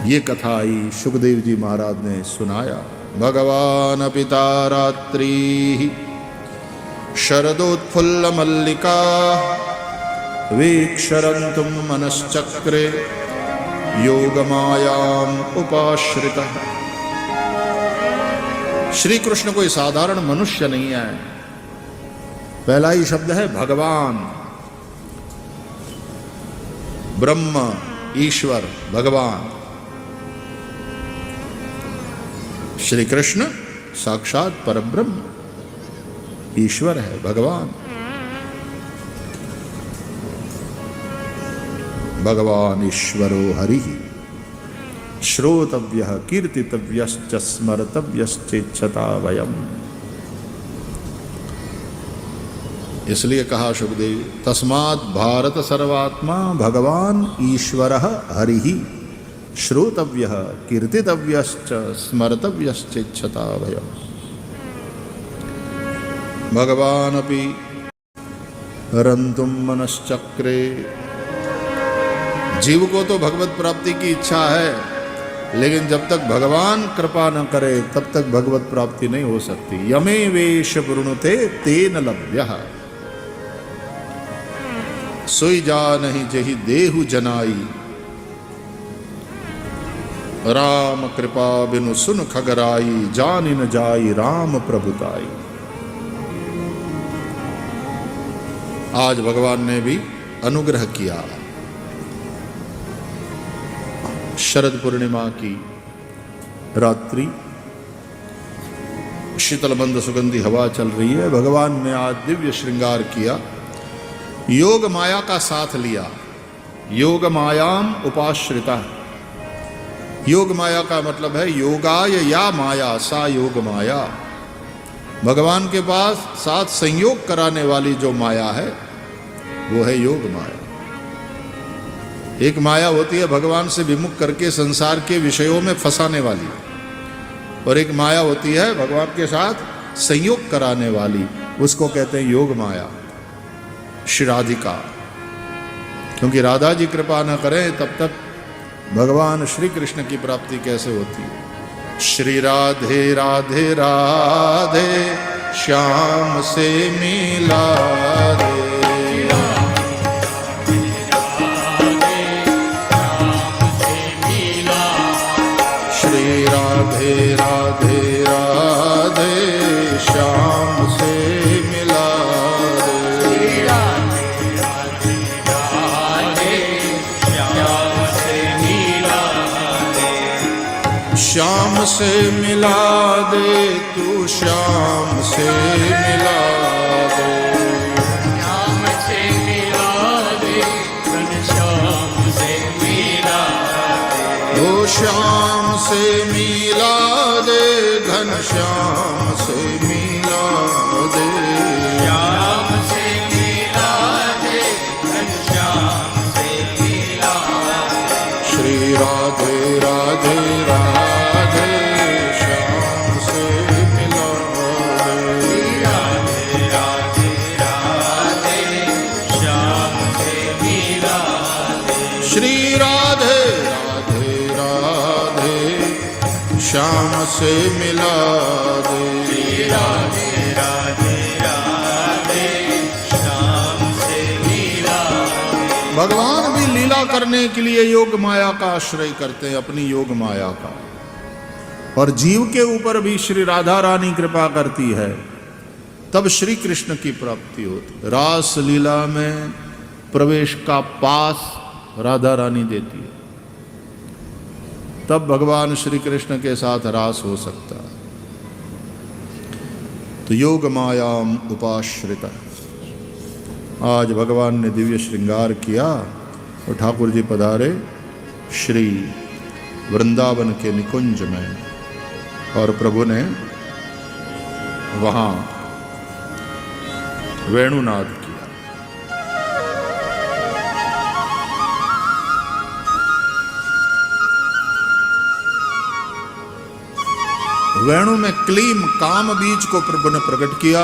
ये कथा आई, सुखदेव जी महाराज ने सुनाया। भगवान पिता रात्रि शरदोत्फुल्ल मल्लिका वीक्षरन्तुम मनश्चक्रे योगमायाम उपाश्रितः। श्री कृष्ण कोई साधारण मनुष्य नहीं है। पहला ही शब्द है भगवान, ब्रह्म, ईश्वर, भगवान। श्री कृष्ण साक्षात परब्रह्म ईश्वर है, भगवान। भगवान ईश्वरो हरि श्रोतव्यः कीर्तितव्यश्च स्मर्तव्यश्चेच्छता वयम्। इसलिए कहा सुखदेव, तस्मात् भारत सर्वात्मा भगवान ईश्वरः हरिः श्रोतव्यः कीर्तितव्यश्च स्मर्तव्यश्चेच्छता वयम्। भगवानपि रन्तुं मनश्चक्रे। जीव को तो भगवत प्राप्ति की इच्छा है, लेकिन जब तक भगवान कृपा न करे तब तक भगवत प्राप्ति नहीं हो सकती। यमे वेश वृणुते तेन लभ्यः सोई जा नहीं जही देहु जनाई। राम कृपा बिनु सुन खगराई जानि न जाई राम प्रभुताई। आज भगवान ने भी अनुग्रह किया। शरद पूर्णिमा की रात्रि, शीतलबंद सुगंधी हवा चल रही है। भगवान ने आज दिव्य श्रृंगार किया, योग माया का साथ लिया। योग मायाम उपाश्रिता। योग माया का मतलब है योगाय या माया सा योग माया। भगवान के पास साथ संयोग कराने वाली जो माया है वो है योग माया। एक माया होती है भगवान से विमुख करके संसार के विषयों में फंसाने वाली, और एक माया होती है भगवान के साथ संयोग कराने वाली, उसको कहते हैं योग माया। श्री राधिका, क्योंकि राधा जी कृपा न करें तब तक भगवान श्री कृष्ण की प्राप्ति कैसे होती है। श्री राधे राधे राधे श्याम से मिला दे। राधे राधे राधे श्याम से मिला दे। राधे राधे राधे श्याम से मिला दे। श्याम से मिला दे तू श्याम से मिला दे। श्याम से मिला दे श्याम से मिला दे। ओ श्याम से मिला दे घन श्याम से मिला दे। श्याम से मिला दे घन श्याम से मिला दे। श्री राधे राधे राधे श्याम से मिला दे। राधे राधे राधे श्याम से मिला दे। श्री राधे श्याम से मिला दे। राधे राधे राधे श्याम से मिला दे। भगवान भी लीला करने के लिए योग माया का आश्रय करते हैं, अपनी योग माया का। और जीव के ऊपर भी श्री राधा रानी कृपा करती है, तब श्री कृष्ण की प्राप्ति होती। रास लीला में प्रवेश का पास राधा रानी देती है, तब भगवान श्री कृष्ण के साथ रास हो सकता है। तो योग मायाम उपाश्रिता। आज भगवान ने दिव्य श्रृंगार किया और ठाकुर जी पधारे श्री वृंदावन के निकुंज में, और प्रभु ने वहाँ वेणुनाद किया। वेणु में क्लीम काम बीज को प्रभु ने प्रकट किया।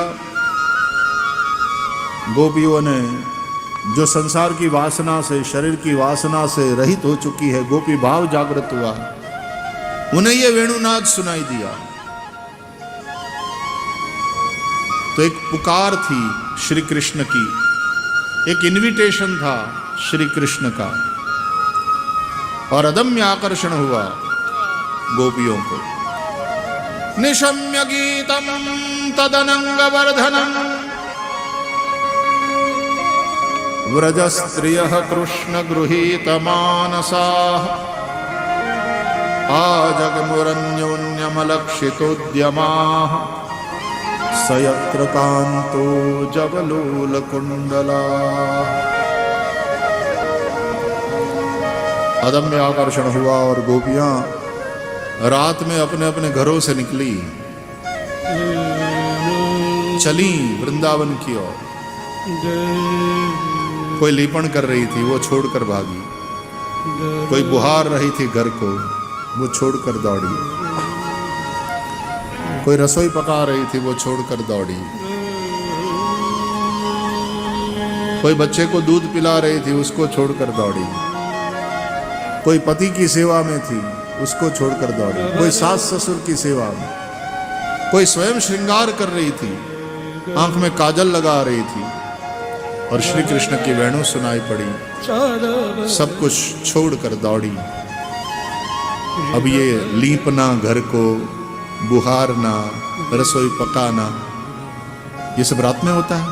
गोपियों ने जो संसार की वासना से, शरीर की वासना से रहित हो चुकी है, गोपी भाव जागृत हुआ, उन्हें ये वेणुनाद सुनाई दिया। तो एक पुकार थी श्री कृष्ण की, एक इनविटेशन था श्री कृष्ण का, और अदम्य आकर्षण हुआ गोपियों को। निशम्य गीतम तदनंग वर्धनम व्रज स्त्रियः कृष्ण गृहीत मानसाः आजगमुरन्योन्यमलक्षितोद्यमाः सयत्र कान्तो जवलोलकुण्डला। अदम्य आकर्षण हुआ और गोपियां रात में अपने अपने घरों से निकली, चली वृंदावन की ओर। कोई लीपण कर रही थी, वो छोड़कर भागी। कोई बुहार रही थी घर को, वो छोड़कर दौड़ी। कोई रसोई पका रही थी, वो छोड़कर दौड़ी। कोई बच्चे को दूध पिला रही थी, उसको छोड़कर दौड़ी। कोई पति की सेवा में थी, उसको छोड़कर दौड़ी। कोई सास ससुर की सेवा में, कोई स्वयं श्रृंगार कर रही थी, आंख में काजल लगा रही थी, और श्री कृष्ण की वेणु सुनाई पड़ी। सब कुछ छोड़कर दौड़ी। अब ये लीपना घर को, बुहारना, रसोई पकाना, ये सब रात में होता है।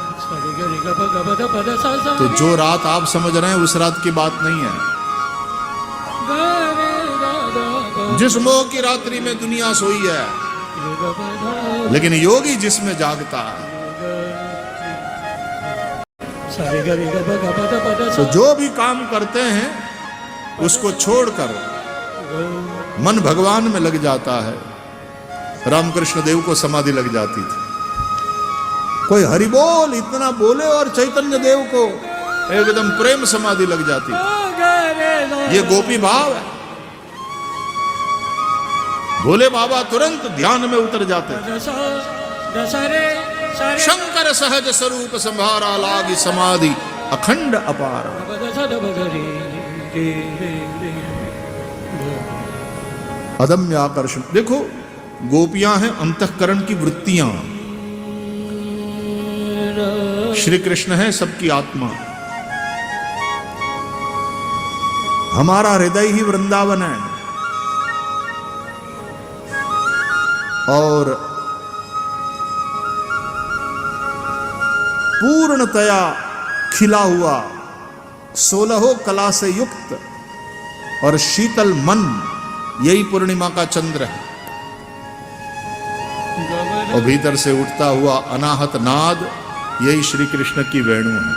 तो जो रात आप समझ रहे हैं उस रात की बात नहीं है। जिस मोह की रात्रि में दुनिया सोई है, लेकिन योगी जिसमें जागता है। तो जो भी काम करते हैं उसको छोड़कर मन भगवान में लग जाता है। रामकृष्ण देव को समाधि लग जाती थी। कोई हरि बोल इतना बोले और चैतन्य देव को एकदम प्रेम समाधि लग जाती थी। ये गोपी भाव है। भोले बाबा तुरंत ध्यान में उतर जाते। शंकर सहज स्वरूप संभारा, लागी समाधि अखंड अपार। अदम्य आकर्षण। देखो, गोपियां हैं अंतःकरण की वृत्तियां, श्री कृष्ण है सबकी आत्मा। हमारा हृदय ही वृंदावन है, और पूर्णतया खिला हुआ 16 कला से युक्त और शीतल मन, यही पूर्णिमा का चंद्र है। और भीतर से उठता हुआ अनाहत नाद, यही श्री कृष्ण की वेणु है।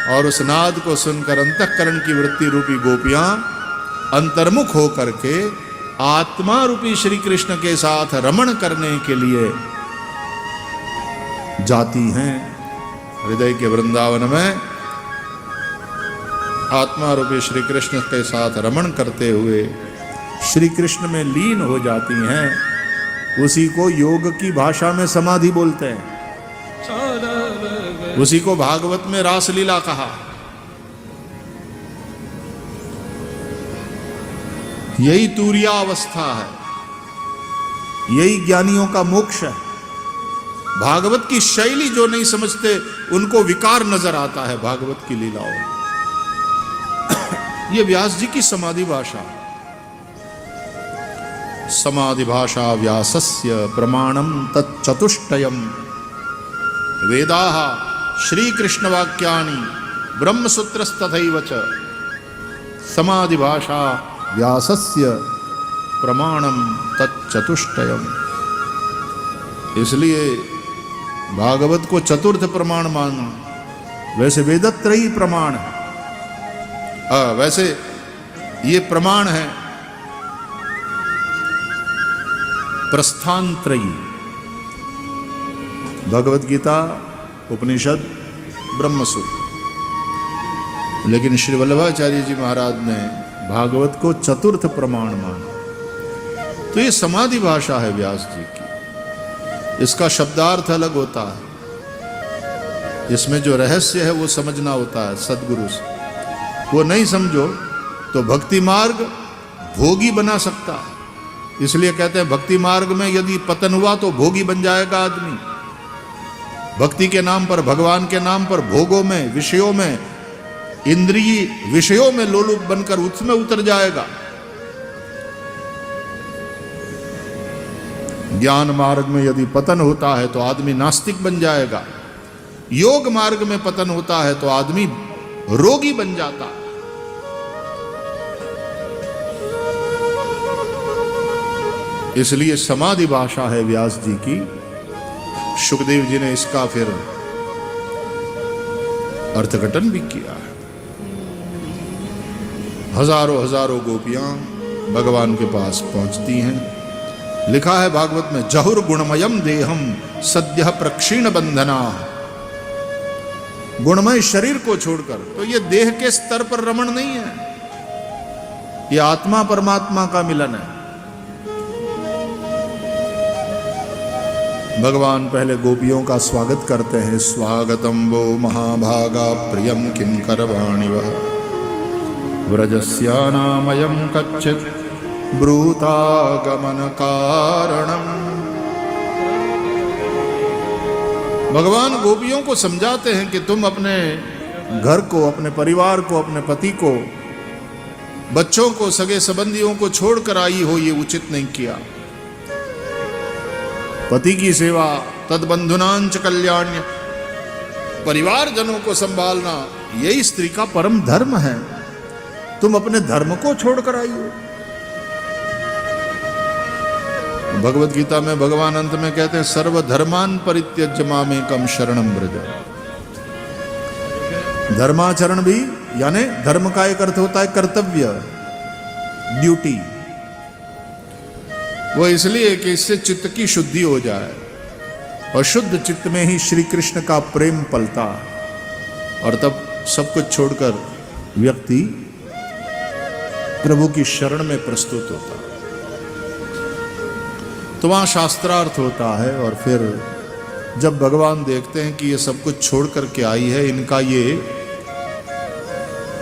और उस नाद को सुनकर अंतःकरण की वृत्ति रूपी गोपियां अंतर्मुख होकर के आत्मा रूपी श्री कृष्ण के साथ रमण करने के लिए जाती हैं। हृदय के वृंदावन में आत्मा रूपी श्री कृष्ण के साथ रमण करते हुए श्री कृष्ण में लीन हो जाती हैं। उसी को योग की भाषा में समाधि बोलते हैं। उसी को भागवत में रासलीला कहा। यही तुरीयावस्था है, यही ज्ञानियों का मोक्ष है। भागवत की शैली जो नहीं समझते उनको विकार नजर आता है भागवत की लीलाओं। ये व्यास जी की समाधि भाषा। समाधि भाषा व्यासस्य प्रमाणम तच्चतुष्टयम वेदाः श्री कृष्ण वाक्यानि ब्रह्मसूत्रस्तथैव च। समाधि भाषा व्यासस्य प्रमाणम तच्चतुष्टयम। इसलिए भागवत को चतुर्थ प्रमाण मानना। वैसे वेदत्रयी प्रमाण है, वैसे ये प्रमाण है प्रस्थानत्रयी। भगवत गीता, उपनिषद, ब्रह्मसूत्र। लेकिन श्री वल्लभाचार्य जी महाराज ने भागवत को चतुर्थ प्रमाण माना। तो ये समाधि भाषा है व्यास जी की। इसका शब्दार्थ अलग होता है। इसमें जो रहस्य है वो समझना होता है सदगुरु से। वो नहीं समझो तो भक्ति मार्ग भोगी बना सकता है। इसलिए कहते हैं भक्ति मार्ग में यदि पतन हुआ तो भोगी बन जाएगा आदमी। भक्ति के नाम पर, भगवान के नाम पर भोगों में, विषयों में, इंद्रिय विषयों में लोलुप बनकर उसमें उतर जाएगा। ज्ञान मार्ग में यदि पतन होता है तो आदमी नास्तिक बन जाएगा। योग मार्ग में पतन होता है तो आदमी रोगी बन जाता। इसलिए समाधि भाषा है व्यास जी की। सुखदेव जी ने इसका फिर अर्थघटन भी किया है। हजारों हजारों गोपियां भगवान के पास पहुंचती हैं। लिखा है भागवत में, जहुर गुणमयम देहम सद्यः प्रक्षीण बंधना। गुणमय शरीर को छोड़कर, तो ये देह के स्तर पर रमण नहीं है, ये आत्मा परमात्मा का मिलन है। भगवान पहले गोपियों का स्वागत करते हैं। स्वागतम वो महाभागा प्रियम किं करवाणि वः व्रजस्यानामयं कच्चित् ब्रूतागमन कारणम। भगवान गोपियों को समझाते हैं कि तुम अपने घर को, अपने परिवार को, अपने पति को, बच्चों को, सगे संबंधियों को छोड़कर आई हो, ये उचित नहीं किया। पति की सेवा, तद्बंधुनांच कल्याण्य, परिवार जनों को संभालना, यही स्त्री का परम धर्म है। तुम अपने धर्म को छोड़कर आई हो। भगवत गीता में भगवान अंत में कहते हैं, सर्वधर्मान परित्यज्य मामेकं शरणं व्रज। धर्माचरण भी, यानी धर्म का एक अर्थ होता है कर्तव्य, ड्यूटी। वो इसलिए कि इससे चित्त की शुद्धि हो जाए, और शुद्ध चित्त में ही श्री कृष्ण का प्रेम पलता, और तब सब कुछ छोड़कर व्यक्ति प्रभु की शरण में प्रस्तुत होता। तो वहां शास्त्रार्थ होता है। और फिर जब भगवान देखते हैं कि ये सब कुछ छोड़ करके आई है, इनका ये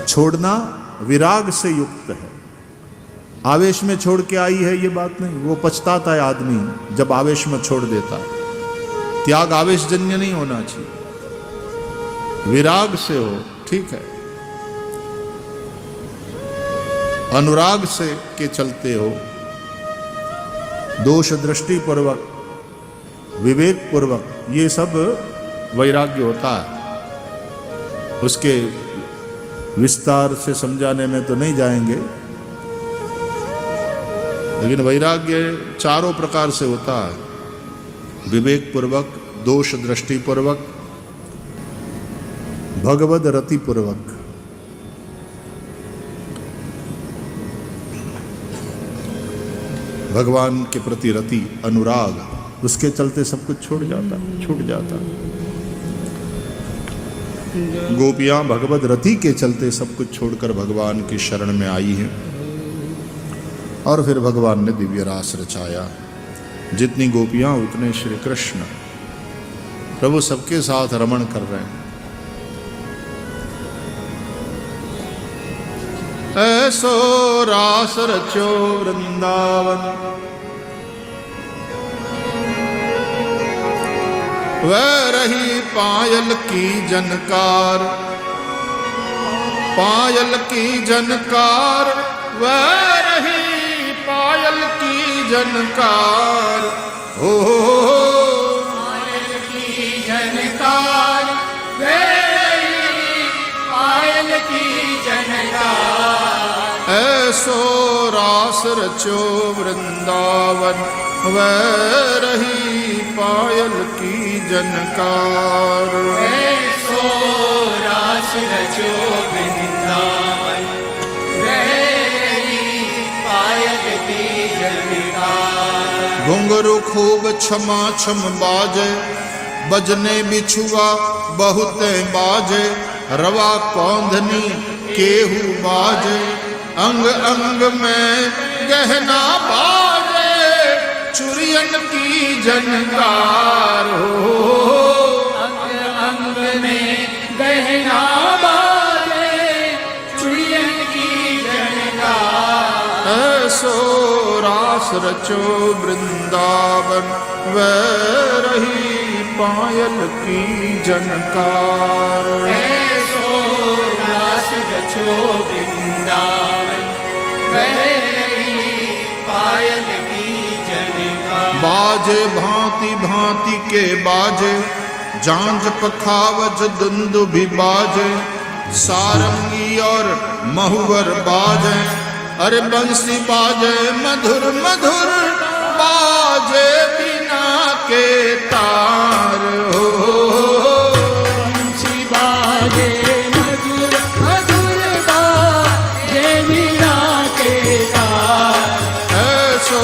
छोड़ना विराग से युक्त है, आवेश में छोड़ के आई है ये बात नहीं। वो पछताता है आदमी जब आवेश में छोड़ देता है। त्याग आवेशजन्य नहीं होना चाहिए, विराग से हो, ठीक है, अनुराग से के चलते हो, दोष दृष्टि पूर्वक, विवेक पूर्वक, ये सब वैराग्य होता है। उसके विस्तार से समझाने में तो नहीं जाएंगे, लेकिन वैराग्य चारों प्रकार से होता है। विवेक पूर्वक, दोष दृष्टि पूर्वक, भगवद रति पूर्वक। भगवान के प्रति रति, अनुराग, उसके चलते सब कुछ छूट जाता। गोपियां भगवद रति के चलते सब कुछ छोड़कर भगवान की शरण में आई हैं। और फिर भगवान ने दिव्य रास रचाया। जितनी गोपियां उतने श्री कृष्ण। प्रभु सबके साथ रमण कर रहे हैं। ऐसो रास रचो वृंदावन, वह रही पायल की जनकार, पायल की जनकार, वह रही पायल की जनकार। हो पायल की जनकार, वह रही पायल की जनकार। ऐसो रास रचो वृंदावन, वह रही पायल की जनकार। ऐसो रास रचो वृंदावन, वह रही पायल की जनकार। घुंघरू खूब छमा छम बाजे, बजने बिछुआ बहुत बाजे। रवा कौंधनी केहू बाजे, अंग अंग में गहना बाजे। चुरियन की जनकार हो, अंग अंग में ऐसो रास रचो वृंदावन, वह रही पायल की जनकार। ऐसो रास रचो वृंदावन, वह रही पायल की जनकार। बाजे भांति भांति के बाजे, झांझ पखावज दुंदुभि बाजे, सारंगी और महुवर बाजे, अरे बंसी बाजे मधुर मधुर बाजे बिना के तार हो। बंसी बाजे मधुर मधुर बाजे बिना के तार। ऐसो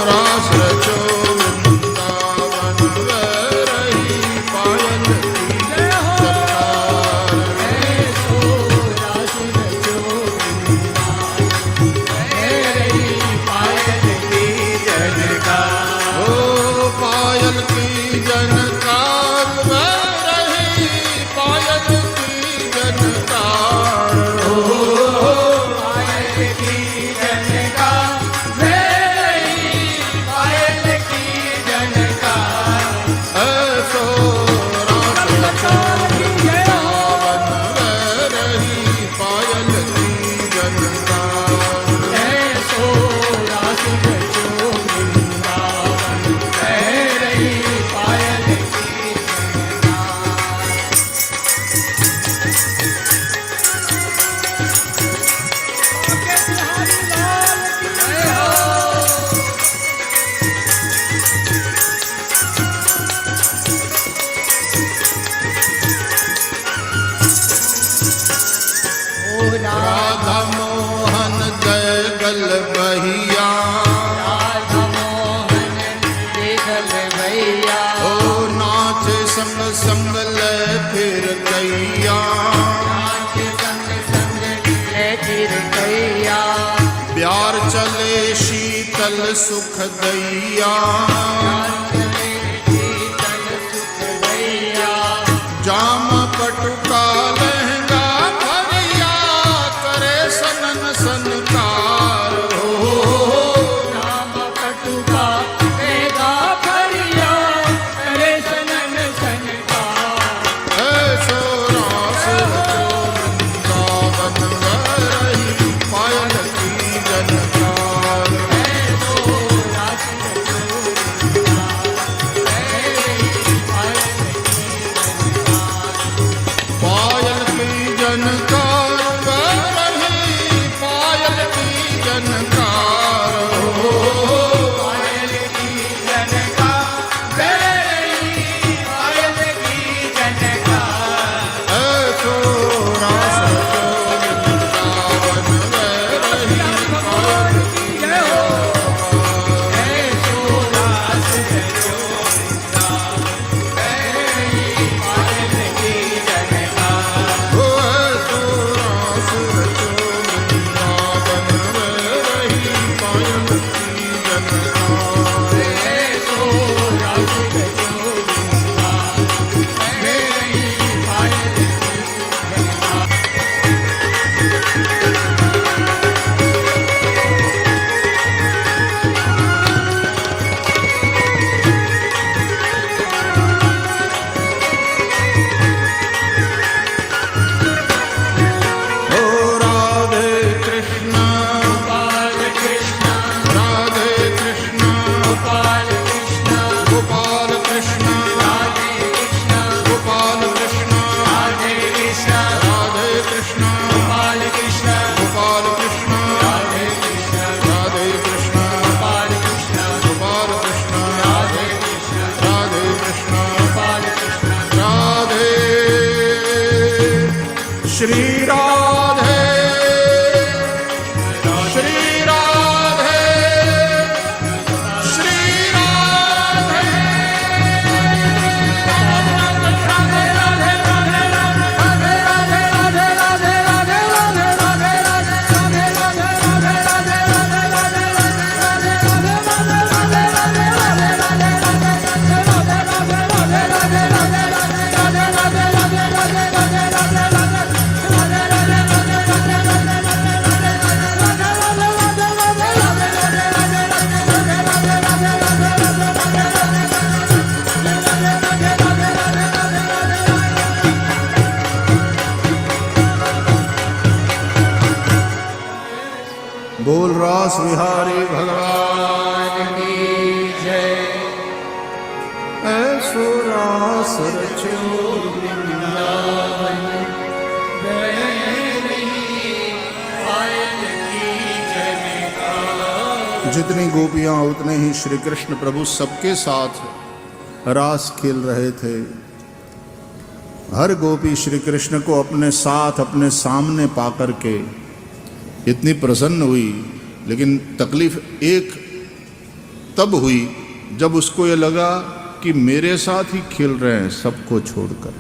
रास रचो वृंदावन, वह रही पायल की जनकार। ऐसो रास रचो वृंदावन, वह रही पायल की जनकार। ओ पायल की जनकार, वह रही पायल की जनकार। पायल की जनकार, वह रही पायल की जनकार। ऐसो रास रचो वृंदावन, वह रही पायल की जनकार। ऐसो रास रचो वृंदावन, वह रही पायल की जनकार। ओ राधा मोहन जय गल बहिया, राधा मोहन देखल भैया। ओ नाचे संग संग ले फिर कैया। नाच संग संग ले फिर कैया। प्यार चले शीतल सुख दैया, चले शीतल सुख भैया। जाम पटुका लहंगा भरिया, करे सनन सनकार हो। नाम कटुका बेगा भरिया, करे सनन सनकार। ऐसो रास रचो वृंदावन, वह रही पायल की जनकार। ऐसो रास रचो वृंदावन, वह रही पायल की जनकार। पायल की जनकार, वह रही पायल की जनकार हो। पायल की जनकार, वह रही पायल की जनकार। ऐसो रास रचो वृंदावन, वह रही पायल की जनकार। ऐसो रास रचो वृंदावन, वह रही पायल की जनकार। ओ ऐसो रास रचो वृंदावन, वह रही पायल की जनकार। ऐसो रास रचो वृंदावन, वह रही पायल की जनकार। ओ राधे कृष्ण, गोपाल कृष्ण, राधे कृष्ण, गोपाल कृष्ण, गोपाल कृष्ण, राधे कृष्ण, गोपाल कृष्ण, राधे कृष्ण, राधे कृष्ण, गोपाल कृष्ण, गोपाल कृष्ण, राधे कृष्ण, राधे कृष्ण, गोपाल कृष्ण, गोपाल कृष्ण, राधे कृष्ण, राधे कृष्ण, गोपाल कृष्ण। राधे श्री राधे, श्री राधे, श्री राधे। राधे बोल रास बिहारी भगवान की जय। ऐसो रास रचो जितनी गोपियां उतने ही श्री कृष्ण प्रभु सबके साथ रास खेल रहे थे। हर गोपी श्री कृष्ण को अपने साथ अपने सामने पाकर के इतनी प्रसन्न हुई, लेकिन तकलीफ एक तब हुई जब उसको ये लगा कि मेरे साथ ही खेल रहे हैं सबको छोड़कर,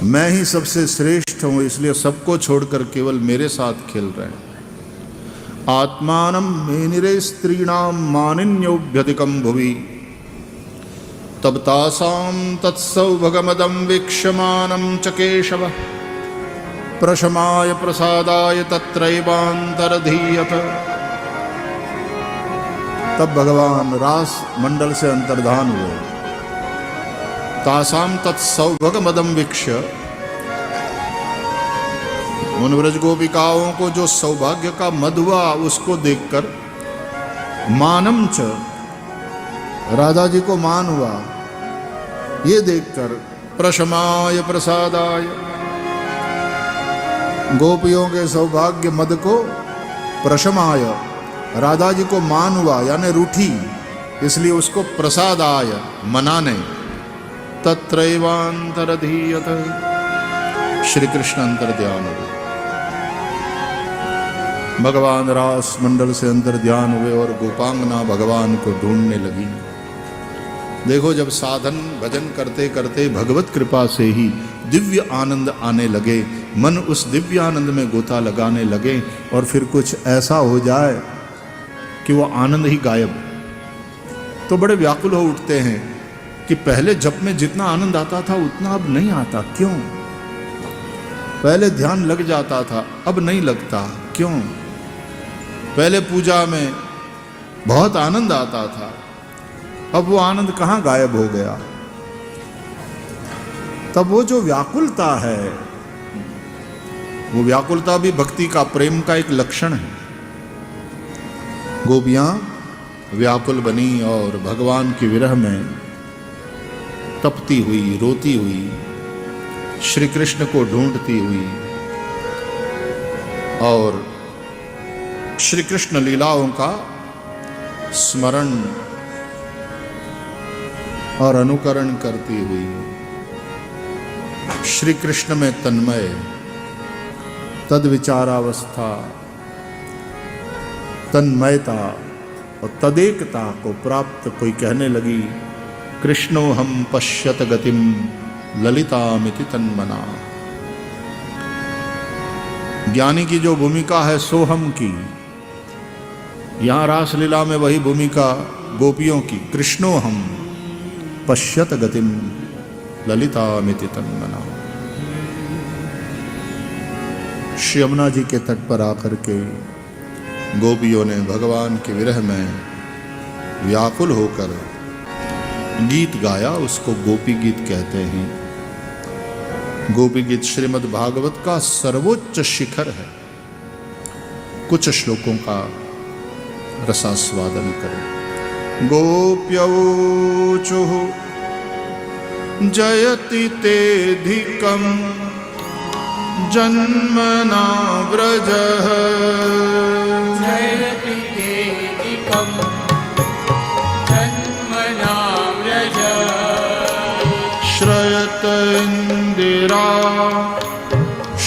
मैं ही सबसे श्रेष्ठ हूं इसलिए सबको छोड़कर केवल मेरे साथ खेल रहे हैं। आत्मानं मेनिरे स्त्रीणां मानिन्योभ्यधिकं भुवि तब तासां तत्सौभगमदं वीक्ष्यमानं च केशव प्रशमाय प्रसादाय तत्रैवान्तरधीयत। तब भगवान रास मंडल से अंतर्धान हुए। तासां तत्सौभगमदं वीक्ष्य, उन व्रज गोपिकाओं को जो सौभाग्य का मद हुआ उसको देखकर, मानम च, राधा जी को मान हुआ ये देखकर, प्रशमाय प्रसादाय, गोपियों के सौभाग्य मद को प्रशमाय, राधा जी को मान हुआ यानी रूठी इसलिए उसको प्रसादाय मनाने, तत्रैवान्तरधीयत, श्री कृष्ण अंतर ध्यान हुए। भगवान रास मंडल से अंतर ध्यान हुए और गोपांगना भगवान को ढूंढने लगी। देखो, जब साधन भजन करते करते भगवत कृपा से ही दिव्य आनंद आने लगे, मन उस दिव्य आनंद में गोता लगाने लगे और फिर कुछ ऐसा हो जाए कि वो आनंद ही गायब, तो बड़े व्याकुल हो उठते हैं कि पहले जप में जितना आनंद आता था उतना अब नहीं आता, क्यों? पहले ध्यान लग जाता था अब नहीं लगता, क्यों? पहले पूजा में बहुत आनंद आता था अब वो आनंद कहाँ गायब हो गया? तब वो जो व्याकुलता है, वो व्याकुलता भी भक्ति का, प्रेम का एक लक्षण है। गोपियां व्याकुल बनी और भगवान के विरह में तपती हुई, रोती हुई, श्री कृष्ण को ढूंढती हुई और श्री कृष्ण लीलाओं का स्मरण और अनुकरण करती हुई श्री कृष्ण में तन्मय तद विचारावस्था, तन्मयता और तदेकता को प्राप्त कोई कहने लगी, कृष्णो हम पश्यत गतिम ललितामिति तन्मना। ज्ञानी की जो भूमिका है सोहम की, यहाँ रासलीला में वही भूमिका गोपियों की, कृष्णो हम पश्यत गतिम ललितामिति तन्मना। श्री यमुना जी के तट पर आकर के गोपियों ने भगवान के विरह में व्याकुल होकर गीत गाया, उसको गोपी गीत कहते हैं। गोपी गीत श्रीमद् भागवत का सर्वोच्च शिखर है। कुछ श्लोकों का रसास्वादन करें। गोप्यौचुः जयति तेऽधिकं जन्मना व्रजः, जयति तेऽधिकं जन्मना व्रजः, श्रयत इंदिरा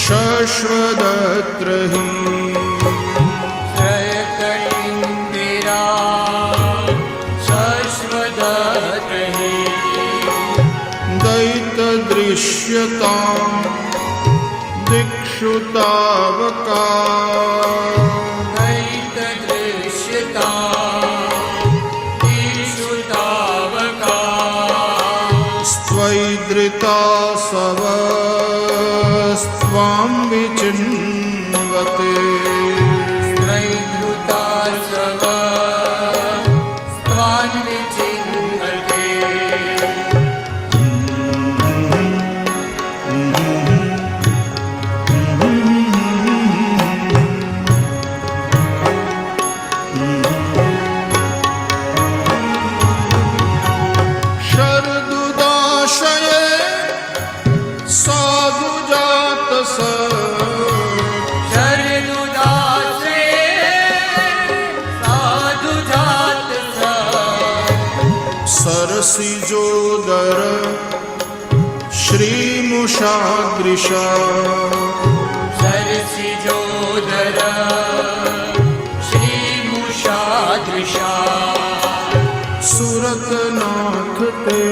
शश्वदत्रहि, श्रयत इंदिरा शश्वदत्रहि, दैतदृश्यतां दिक्षु तावका, दैतदृश्यतां दिक्षु तावका, स्वैदृता सवस्त्वां विचिन्वते, त्रैधृता सवस्त्वां विचिन्वते। सरसिजोदर श्रीमुषादृशा सरसिजोदर श्रीमुषादृशा सुरतनाथ ते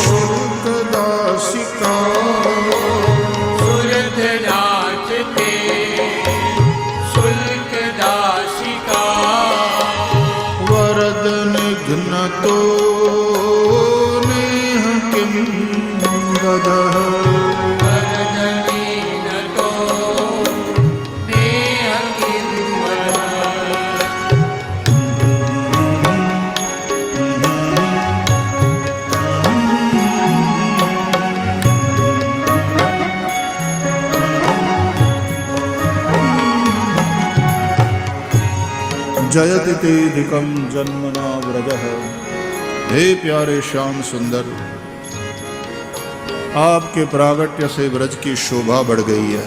शुकदासिका सुरतनाथ ते शुल्कदासिका वरद निघ्नतो नेह किं वदः वरदनीनतो नेह किं वदः जयति तेधिकं जन्मना व्रजः। हे प्यारे श्याम सुंदर, आपके प्रागट्य से व्रज की शोभा बढ़ गई है।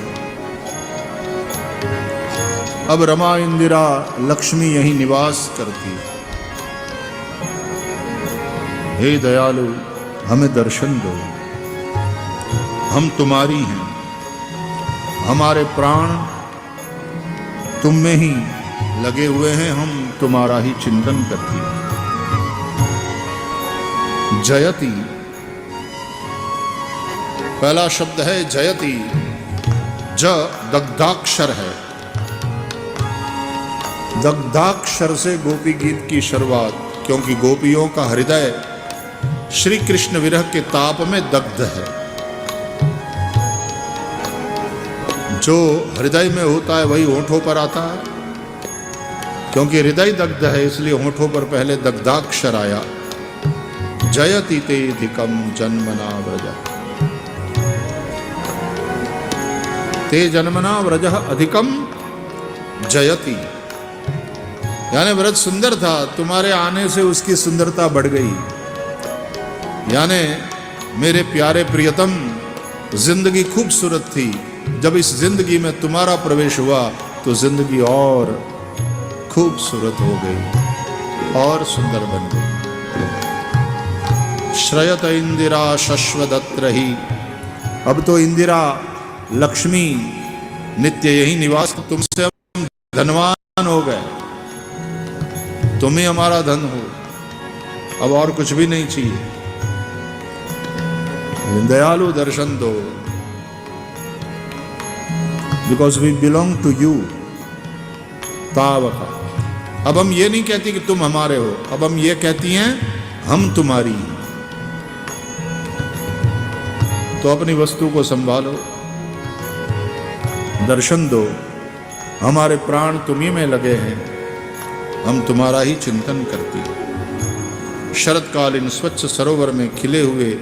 अब रमा इंदिरा लक्ष्मी यहीं निवास करती है। हे दयालु, हमें दर्शन दो, हम तुम्हारी हैं, हमारे प्राण तुम में ही लगे हुए हैं, हम तुम्हारा ही चिंतन करती हैं। जयति, पहला शब्द है जयति। ज दग्धाक्षर है। दग्धाक्षर से गोपी गीत की शुरुआत, क्योंकि गोपियों का हृदय श्री कृष्ण विरह के ताप में दग्ध है। जो हृदय में होता है वही होठों पर आता है। क्योंकि हृदय दग्ध है, इसलिए होठों पर पहले दग्धाक्षर आया। जयति तेधिकं जन्मना व्रजः। ते जन्मना व्रजः अधिकम जयति, यानी व्रज सुंदर था, तुम्हारे आने से उसकी सुंदरता बढ़ गई। यानी मेरे प्यारे प्रियतम, जिंदगी खूबसूरत थी, जब इस जिंदगी में तुम्हारा प्रवेश हुआ तो जिंदगी और खूबसूरत हो गई और सुंदर बन गई। श्रयत इंदिरा शश्वदत्र ही। अब तो इंदिरा लक्ष्मी नित्य यही निवास, तुमसे हम धनवान हो गए, तुम ही हमारा धन हो, अब और कुछ भी नहीं चाहिए। दयालु दर्शन दो, because we belong to you. तावका, अब हम ये नहीं कहती कि तुम हमारे हो, अब हम ये कहती हैं हम तुम्हारी हैं। तो अपनी वस्तु को संभालो, दर्शन दो, हमारे प्राण तुम्ही में लगे हैं, हम तुम्हारा ही चिंतन करती हैं। शरतकालीन स्वच्छ सरोवर में खिले हुए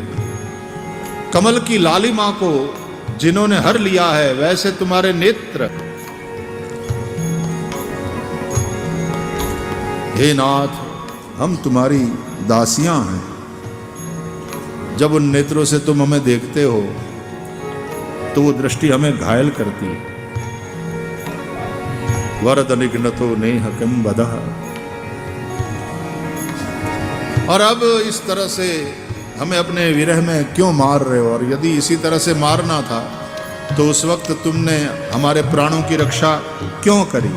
कमल की लालिमा को जिन्होंने हर लिया है, वैसे तुम्हारे नेत्र। हे नाथ, हम तुम्हारी दासियां हैं। जब उन नेत्रों से तुम हमें देखते हो तो वो दृष्टि हमें घायल करती है। वरद निघ्नतो नेह किं वदः। और अब इस तरह से हमें अपने विरह में क्यों मार रहे हो? और यदि इसी तरह से मारना था तो उस वक्त तुमने हमारे प्राणों की रक्षा क्यों करी?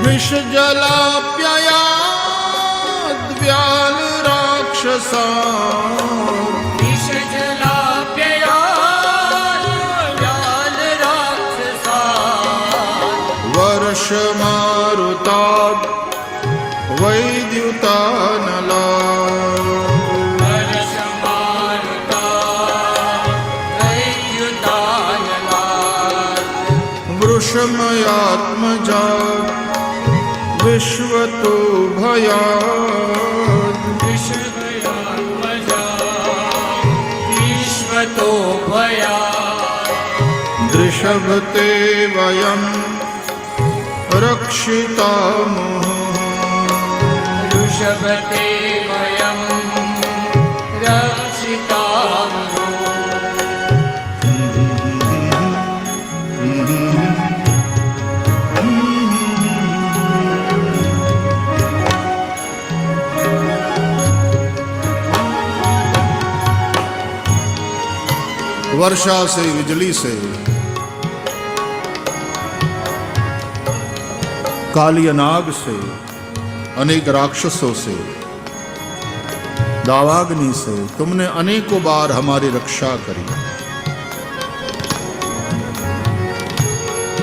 विष जलाप्ययाद् व्याल राक्षसा। विष जलाप्ययाद् व्याल राक्षसा। वर्ष मारुताद् वैद्युतानला। वर्ष मारुताद् वैद्युतानला। वृषमयात्मजा विश्वतो भयात्। विश्वयात्मजा विश्वतो भयात्। दृशभते वयं रक्षितामः। ऋषभते वयं रक्षितामः। वर्षा से, बिजली से, कालिया नाग से, अनेक राक्षसों से, दावाग्नि से तुमने अनेकों बार हमारी रक्षा करी।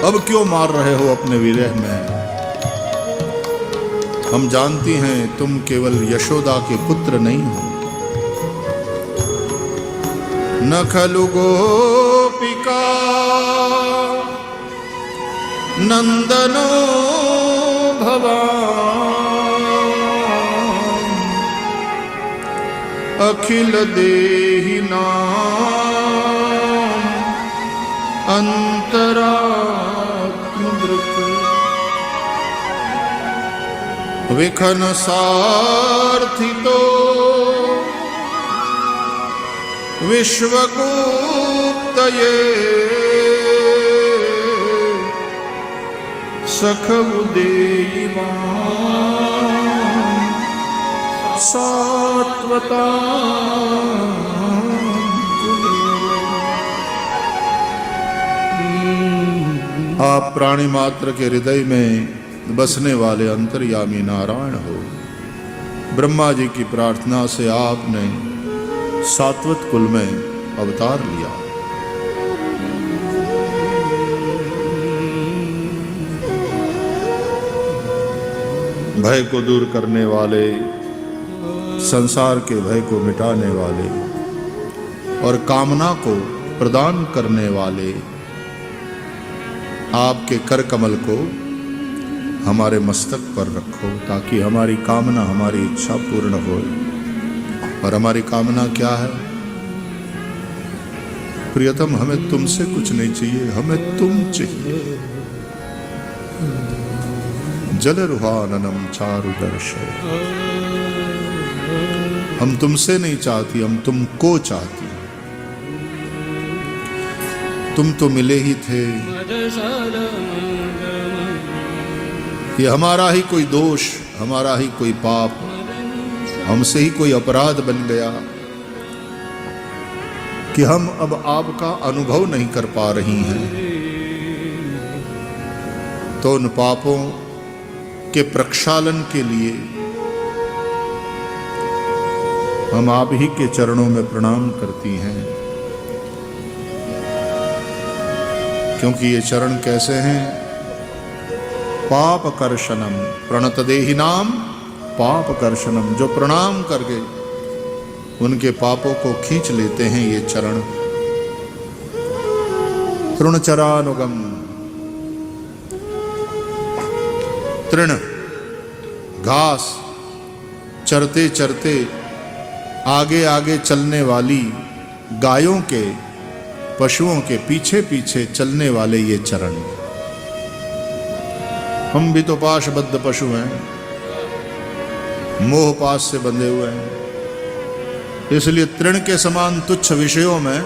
अब क्यों मार रहे हो अपने विरह में? हम जानती हैं तुम केवल यशोदा के पुत्र नहीं हो। न खलु गोपिका नंदनो भवान अखिल देहि नाम अंतरात्मदृक् विखन सार्थितो विश्वगुप्तये सखउ देवान् सात्वताम्। आप प्राणी मात्र के हृदय में बसने वाले अंतर्यामी नारायण हो। ब्रह्मा जी की प्रार्थना से आपने सात्वत कुल में अवतार लिया। भय को दूर करने वाले, संसार के भय को मिटाने वाले और कामना को प्रदान करने वाले आपके कर कमल को हमारे मस्तक पर रखो, ताकि हमारी कामना, हमारी इच्छा पूर्ण हो। और हमारी कामना क्या है? प्रियतम, हमें तुमसे कुछ नहीं चाहिए, हमें तुम चाहिए। जलरुहाननम चारुदर्श, हम तुमसे नहीं चाहती, हम तुमको चाहती। तुम तो मिले ही थे। ये हमारा ही कोई दोष, हमारा ही कोई पाप, हमसे ही कोई अपराध बन गया कि हम अब आपका अनुभव नहीं कर पा रही हैं। तो उन पापों के प्रक्षालन के लिए हम आप ही के चरणों में प्रणाम करती हैं। क्योंकि ये चरण कैसे हैं? पाप कर्षणम प्रणत देहि नाम पाप कर्षणम, जो प्रणाम करके उनके पापों को खींच लेते हैं ये चरण। तृणचरानुगम, तृण घास चरते चरते आगे आगे चलने वाली गायों के, पशुओं के पीछे पीछे चलने वाले ये चरण। हम भी तो पाशबद्ध पशु हैं, मोह पाश से बंधे हुए हैं। इसलिए तृण के समान तुच्छ विषयों में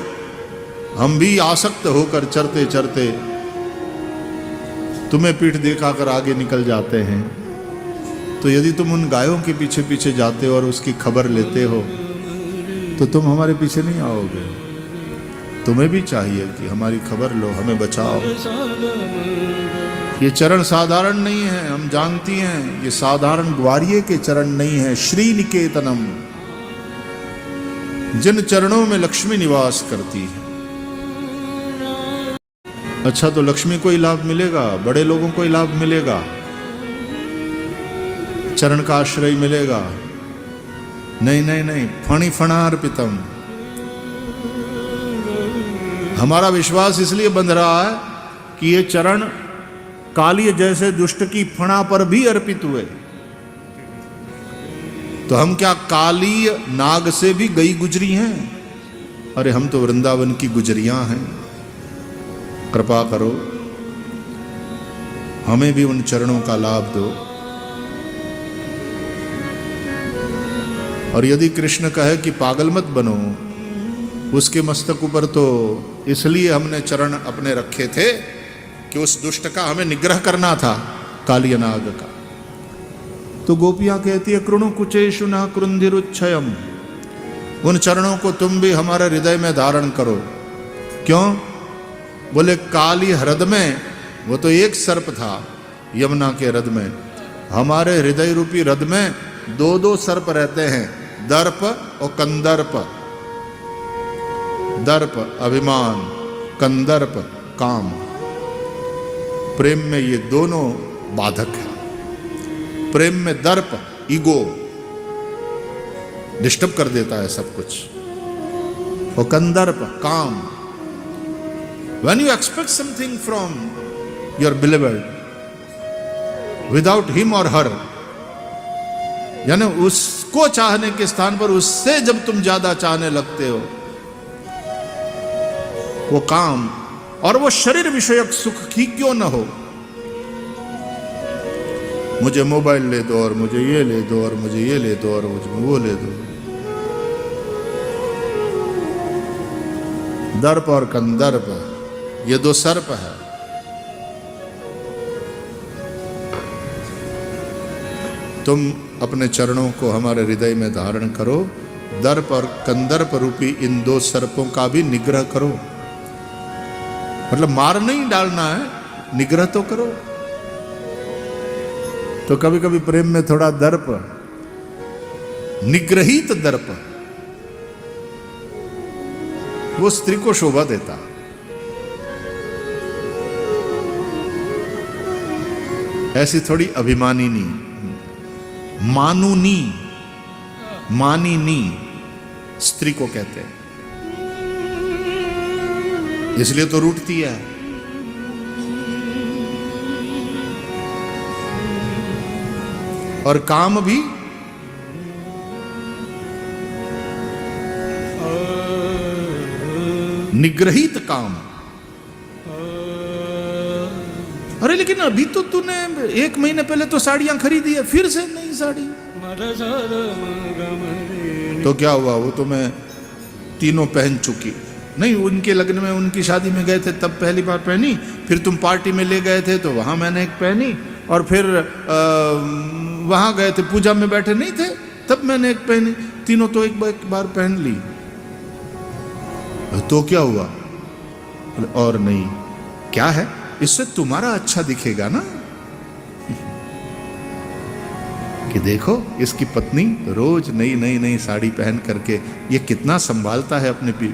हम भी आसक्त होकर चरते चरते तुम्हें पीठ दिखाकर आगे निकल जाते हैं। तो यदि तुम उन गायों के पीछे पीछे जाते हो और उसकी खबर लेते हो, तो तुम हमारे पीछे नहीं आओगे। तुम्हें भी चाहिए कि हमारी खबर लो, हमें बचाओ। ये चरण साधारण नहीं है, हम जानती हैं। ये साधारण ग्वारिये के चरण नहीं है। श्री निकेतनम, जिन चरणों में लक्ष्मी निवास करती है। अच्छा, तो लक्ष्मी को ही लाभ मिलेगा, बड़े लोगों को ही लाभ मिलेगा, चरण का आश्रय मिलेगा? नहीं नहीं नहीं। फणि फणार्पितम। हमारा विश्वास इसलिए बंध रहा है कि ये चरण काली जैसे दुष्ट की फणा पर भी अर्पित हुए। तो हम क्या काली नाग से भी गई गुजरी हैं? अरे हम तो वृंदावन की गुजरियां हैं। कृपा करो, हमें भी उन चरणों का लाभ दो। और यदि कृष्ण कहे कि पागल मत बनो, उसके मस्तक ऊपर तो इसलिए हमने चरण अपने रखे थे कि उस दुष्ट का हमें निग्रह करना था, कालिया नाग का। तो गोपियां कहती है कृणु कुचेषु न क्रुंधिरुच्छयम, उन चरणों को तुम भी हमारे हृदय में धारण करो। क्यों? बोले काली ह्रद में, वो तो एक सर्प था यमुना के रद में, हमारे हृदय रूपी रद में दो दो सर्प रहते हैं, दर्प और कंदर्प। दर्प अभिमान, कंदर्प काम। प्रेम में ये दोनों बाधक है। प्रेम में दर्प ईगो डिस्टर्ब कर देता है सब कुछ, और कंदर्प काम। When you expect something from your beloved without him or her, यानी उसको चाहने के स्थान पर उससे जब तुम ज्यादा चाहने लगते हो, वो काम और वो शरीर विषयक सुख ही क्यों न हो, मुझे मोबाइल ले दो और मुझे ये ले दो और मुझे ये ले दो और मुझे वो ले दो। दर्प और कंदर्प ये दो सर्प है। तुम अपने चरणों को हमारे हृदय में धारण करो, दर्प और कंदर्प रूपी इन दो सर्पों का भी निग्रह करो। मतलब मार नहीं डालना है, निग्रह तो करो। तो कभी कभी प्रेम में थोड़ा दर्प, निग्रहित दर्प, वो स्त्री को शोभा देता। ऐसी थोड़ी अभिमानिनी, मानुनी, मानिनी स्त्री को कहते हैं, इसलिए तो रूठती है। और काम भी निग्रहित काम। अरे लेकिन अभी तो तूने 1 महीने पहले तो साड़ियां खरीदी है, फिर से नई साड़ी। तो क्या हुआ, वो तो मैं तीनों पहन चुकी। नहीं, उनके लग्न में, उनकी शादी में गए थे तब पहली बार पहनी, फिर तुम पार्टी में ले गए थे तो वहां मैंने एक पहनी, और फिर वहां गए थे पूजा में बैठे नहीं थे तब मैंने एक पहनी। तीनों तो एक बार पहन ली। तो क्या हुआ? और नहीं, क्या है, इससे तुम्हारा अच्छा दिखेगा ना, कि देखो इसकी पत्नी रोज नई नई नई साड़ी पहन करके ये कितना संभालता है अपने पी।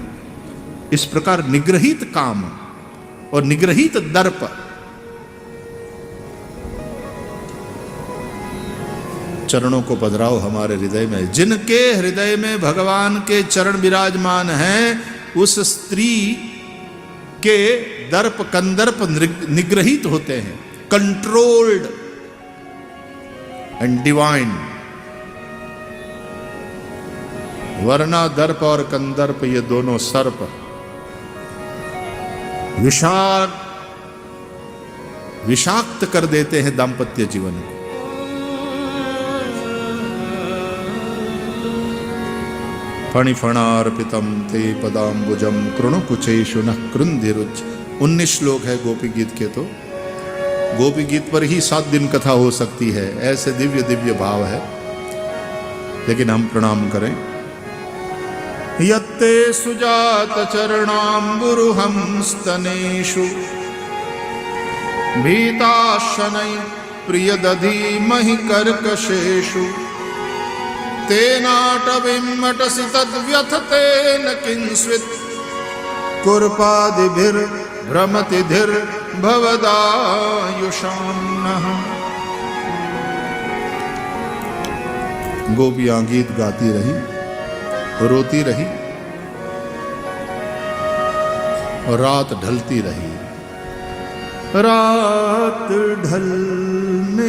इस प्रकार निग्रहित काम और निग्रहित दर्प। चरणों को पधराओ हमारे हृदय में। जिनके हृदय में भगवान के चरण विराजमान हैं, उस स्त्री के दर्प कंदर्प निग्रहित होते हैं, कंट्रोल्ड एंड डिवाइन। वरना दर्प और कंदर्प ये दोनों सर्प विषाक्त कर देते हैं दाम्पत्य जीवन को। फणिफणार्पितम ते पदाम्बुजम कृणुकुचेषु नः कृन्धिरुच। 19 श्लोक है गोपी गीत के। तो गोपी गीत पर ही 7 दिन कथा हो सकती है, ऐसे दिव्य दिव्य भाव है। लेकिन हम प्रणाम करें। यत्ते सुजात चरणाम्बुरुहं स्तनेषु भीताशनै प्रियदधीमहि कर्कशेषु तेनाटविम्मटसि तद्व्यथतेन किंस्वित् कुर्पादिभिर्भ्रमति धीर्भवदायुषान्नः। गोपियां गीत गाती रही, रोती रही, और रात ढलती रही। रात ढलने